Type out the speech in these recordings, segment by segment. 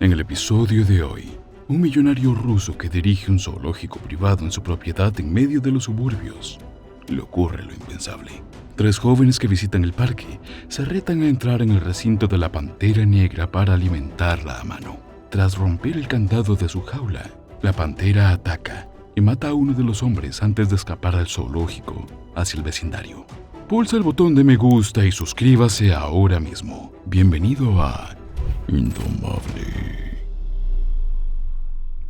En el episodio de hoy, un millonario ruso que dirige un zoológico privado en su propiedad en medio de los suburbios. Le ocurre lo impensable. 3 jóvenes que visitan el parque se retan a entrar en el recinto de la pantera negra para alimentarla a mano. Tras romper el candado de su jaula, la pantera ataca y mata a uno de los hombres antes de escapar del zoológico hacia el vecindario. Pulsa el botón de me gusta y suscríbase ahora mismo. Bienvenido a Indomable.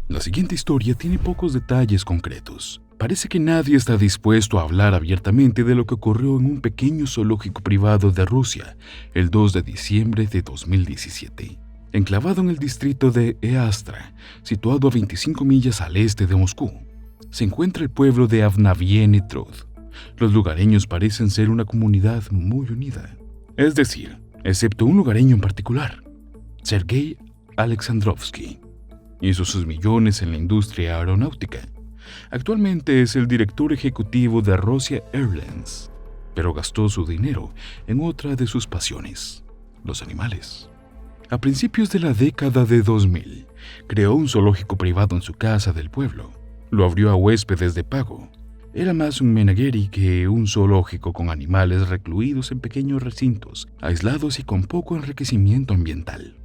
La siguiente historia tiene pocos detalles concretos. Parece que nadie está dispuesto a hablar abiertamente de lo que ocurrió en un pequeño zoológico privado de Rusia el 2 de diciembre de 2017. Enclavado en el distrito de Eastra, situado a 25 millas al este de Moscú, se encuentra el pueblo de Avnaviene Trud. Los lugareños parecen ser una comunidad muy unida. Es decir, excepto un lugareño en particular, Sergei Alexandrovsky. Hizo sus millones en la industria aeronáutica. Actualmente es el director ejecutivo de Russia Airlines, pero gastó su dinero en otra de sus pasiones, los animales. A principios de la década de 2000, creó un zoológico privado en su casa del pueblo. Lo abrió a huéspedes de pago. Era más un menagerie que un zoológico con animales recluidos en pequeños recintos, aislados y con poco enriquecimiento ambiental.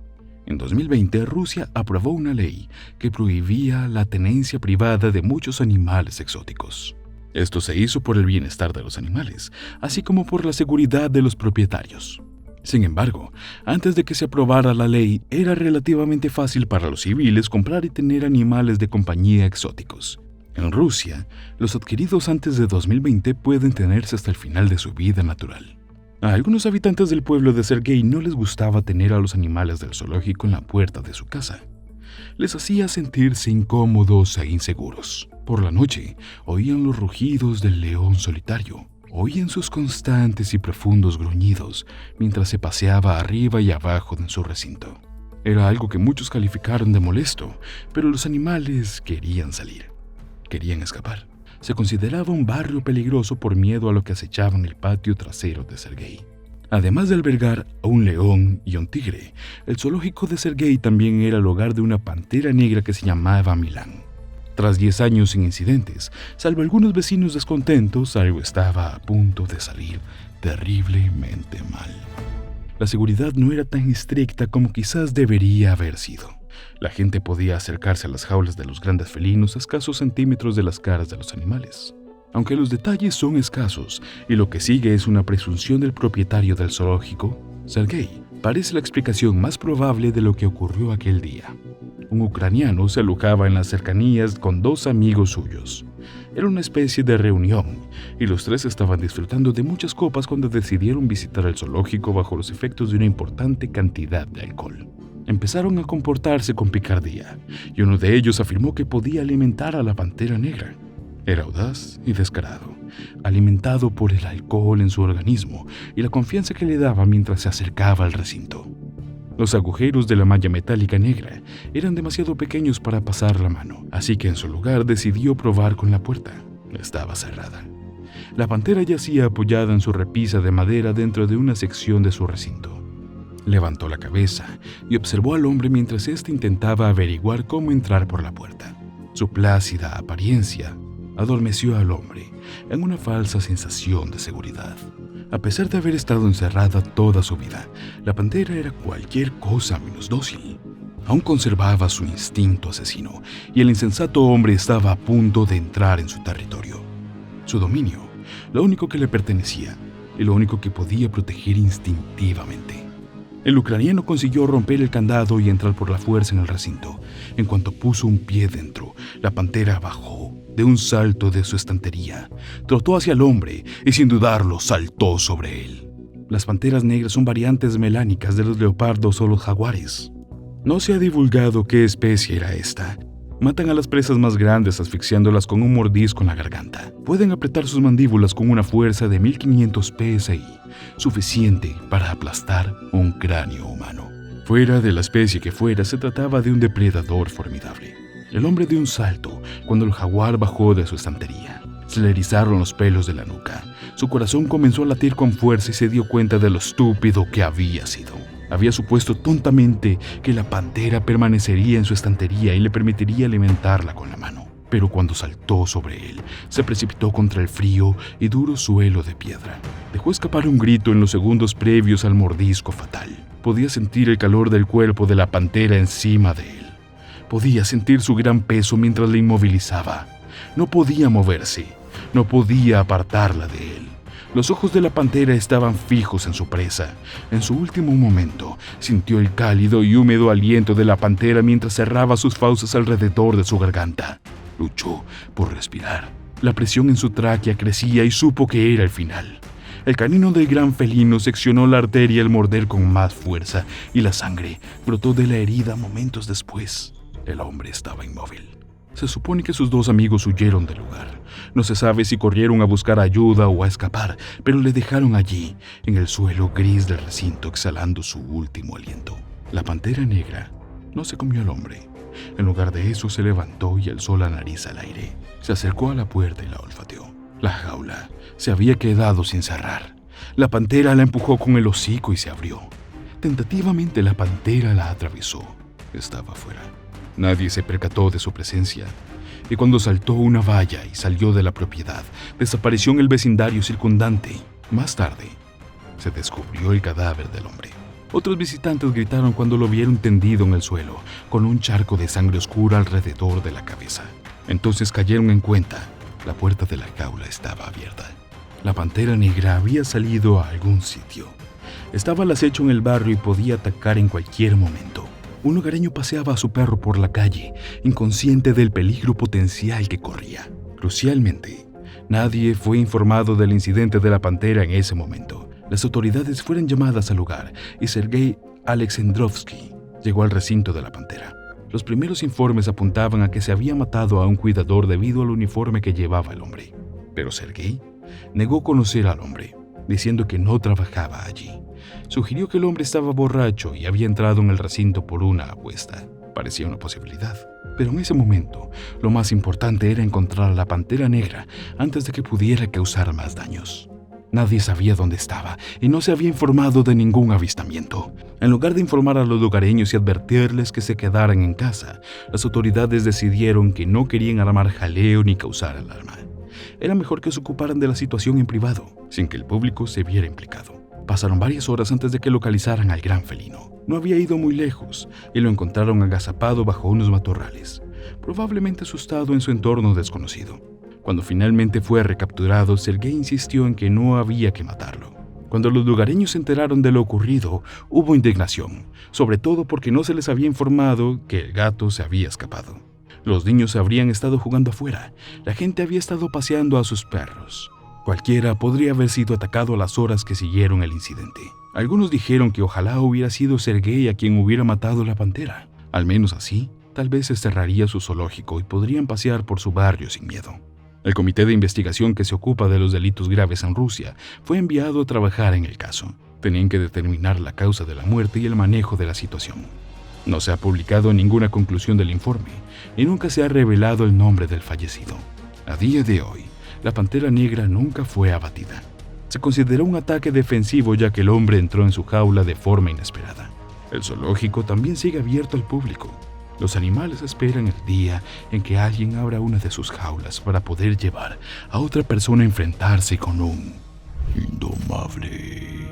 En 2020, Rusia aprobó una ley que prohibía la tenencia privada de muchos animales exóticos. Esto se hizo por el bienestar de los animales, así como por la seguridad de los propietarios. Sin embargo, antes de que se aprobara la ley, era relativamente fácil para los civiles comprar y tener animales de compañía exóticos. En Rusia, los adquiridos antes de 2020 pueden tenerse hasta el final de su vida natural. A algunos habitantes del pueblo de Sergei no les gustaba tener a los animales del zoológico en la puerta de su casa. Les hacía sentirse incómodos e inseguros. Por la noche, oían los rugidos del león solitario. Oían sus constantes y profundos gruñidos mientras se paseaba arriba y abajo en su recinto. Era algo que muchos calificaron de molesto, pero los animales querían salir. Querían escapar. Se consideraba un barrio peligroso por miedo a lo que acechaba en el patio trasero de Sergei. Además de albergar a un león y a un tigre, el zoológico de Sergei también era el hogar de una pantera negra que se llamaba Milán. Tras 10 años sin incidentes, salvo algunos vecinos descontentos, algo estaba a punto de salir terriblemente mal. La seguridad no era tan estricta como quizás debería haber sido. La gente podía acercarse a las jaulas de los grandes felinos a escasos centímetros de las caras de los animales. Aunque los detalles son escasos y lo que sigue es una presunción del propietario del zoológico, Sergei parece la explicación más probable de lo que ocurrió aquel día. Un ucraniano se alojaba en las cercanías con 2 amigos suyos. Era una especie de reunión, y los 3 estaban disfrutando de muchas copas cuando decidieron visitar el zoológico bajo los efectos de una importante cantidad de alcohol. Empezaron a comportarse con picardía, y uno de ellos afirmó que podía alimentar a la pantera negra. Era audaz y descarado, alimentado por el alcohol en su organismo y la confianza que le daba mientras se acercaba al recinto. Los agujeros de la malla metálica negra eran demasiado pequeños para pasar la mano, así que en su lugar decidió probar con la puerta. Estaba cerrada. La pantera yacía apoyada en su repisa de madera dentro de una sección de su recinto. Levantó la cabeza y observó al hombre mientras éste intentaba averiguar cómo entrar por la puerta. Su plácida apariencia adormeció al hombre en una falsa sensación de seguridad. A pesar de haber estado encerrada toda su vida, la pantera era cualquier cosa menos dócil. Aún conservaba su instinto asesino y el insensato hombre estaba a punto de entrar en su territorio. Su dominio, lo único que le pertenecía y lo único que podía proteger instintivamente. El ucraniano consiguió romper el candado y entrar por la fuerza en el recinto. En cuanto puso un pie dentro, la pantera bajó de un salto de su estantería, trotó hacia el hombre y sin dudarlo saltó sobre él. Las panteras negras son variantes melánicas de los leopardos o los jaguares. No se ha divulgado qué especie era esta. Matan a las presas más grandes asfixiándolas con un mordisco en la garganta. Pueden apretar sus mandíbulas con una fuerza de 1500 psi, suficiente para aplastar un cráneo humano. Fuera de la especie que fuera, se trataba de un depredador formidable. El hombre dio un salto cuando el jaguar bajó de su estantería. Se le erizaron los pelos de la nuca. Su corazón comenzó a latir con fuerza y se dio cuenta de lo estúpido que había sido. Había supuesto tontamente que la pantera permanecería en su estantería y le permitiría alimentarla con la mano. Pero cuando saltó sobre él, se precipitó contra el frío y duro suelo de piedra. Dejó escapar un grito en los segundos previos al mordisco fatal. Podía sentir el calor del cuerpo de la pantera encima de él. Podía sentir su gran peso mientras la inmovilizaba. No podía moverse, no podía apartarla de él. Los ojos de la pantera estaban fijos en su presa. En su último momento, sintió el cálido y húmedo aliento de la pantera mientras cerraba sus fauces alrededor de su garganta. Luchó por respirar. La presión en su tráquea crecía y supo que era el final. El canino del gran felino seccionó la arteria al morder con más fuerza y la sangre brotó de la herida momentos después. El hombre estaba inmóvil. Se supone que sus dos amigos huyeron del lugar. No se sabe si corrieron a buscar ayuda o a escapar, pero le dejaron allí, en el suelo gris del recinto, exhalando su último aliento. La pantera negra no se comió al hombre. En lugar de eso, se levantó y alzó la nariz al aire. Se acercó a la puerta y la olfateó. La jaula se había quedado sin cerrar. La pantera la empujó con el hocico y se abrió. Tentativamente la pantera la atravesó. Estaba fuera. Nadie se percató de su presencia, y cuando saltó una valla y salió de la propiedad, desapareció en el vecindario circundante. Más tarde, se descubrió el cadáver del hombre. Otros visitantes gritaron cuando lo vieron tendido en el suelo, con un charco de sangre oscura alrededor de la cabeza. Entonces cayeron en cuenta. La puerta de la jaula estaba abierta. La pantera negra había salido a algún sitio. Estaba al acecho en el barrio y podía atacar en cualquier momento. Un hogareño paseaba a su perro por la calle, inconsciente del peligro potencial que corría. Crucialmente, nadie fue informado del incidente de la pantera en ese momento. Las autoridades fueron llamadas al lugar y Sergei Alexandrovsky llegó al recinto de la pantera. Los primeros informes apuntaban a que se había matado a un cuidador debido al uniforme que llevaba el hombre. Pero Sergei negó conocer al hombre, diciendo que no trabajaba allí. Sugirió que el hombre estaba borracho y había entrado en el recinto por una apuesta. Parecía una posibilidad. Pero en ese momento, lo más importante era encontrar a la pantera negra antes de que pudiera causar más daños. Nadie sabía dónde estaba y no se había informado de ningún avistamiento. En lugar de informar a los lugareños y advertirles que se quedaran en casa, las autoridades decidieron que no querían armar jaleo ni causar alarma. Era mejor que se ocuparan de la situación en privado, sin que el público se viera implicado. Pasaron varias horas antes de que localizaran al gran felino. No había ido muy lejos y lo encontraron agazapado bajo unos matorrales, probablemente asustado en su entorno desconocido. Cuando finalmente fue recapturado, Sergei insistió en que no había que matarlo. Cuando los lugareños se enteraron de lo ocurrido, hubo indignación, sobre todo porque no se les había informado que el gato se había escapado. Los niños habrían estado jugando afuera, la gente había estado paseando a sus perros. Cualquiera podría haber sido atacado a las horas que siguieron el incidente. Algunos dijeron que ojalá hubiera sido Sergei a quien hubiera matado la pantera. Al menos así, tal vez se cerraría su zoológico y podrían pasear por su barrio sin miedo. El comité de investigación que se ocupa de los delitos graves en Rusia fue enviado a trabajar en el caso. Tenían que determinar la causa de la muerte y el manejo de la situación. No se ha publicado ninguna conclusión del informe y nunca se ha revelado el nombre del fallecido. A día de hoy, la pantera negra nunca fue abatida. Se consideró un ataque defensivo ya que el hombre entró en su jaula de forma inesperada. El zoológico también sigue abierto al público. Los animales esperan el día en que alguien abra una de sus jaulas para poder llevar a otra persona a enfrentarse con un indomable.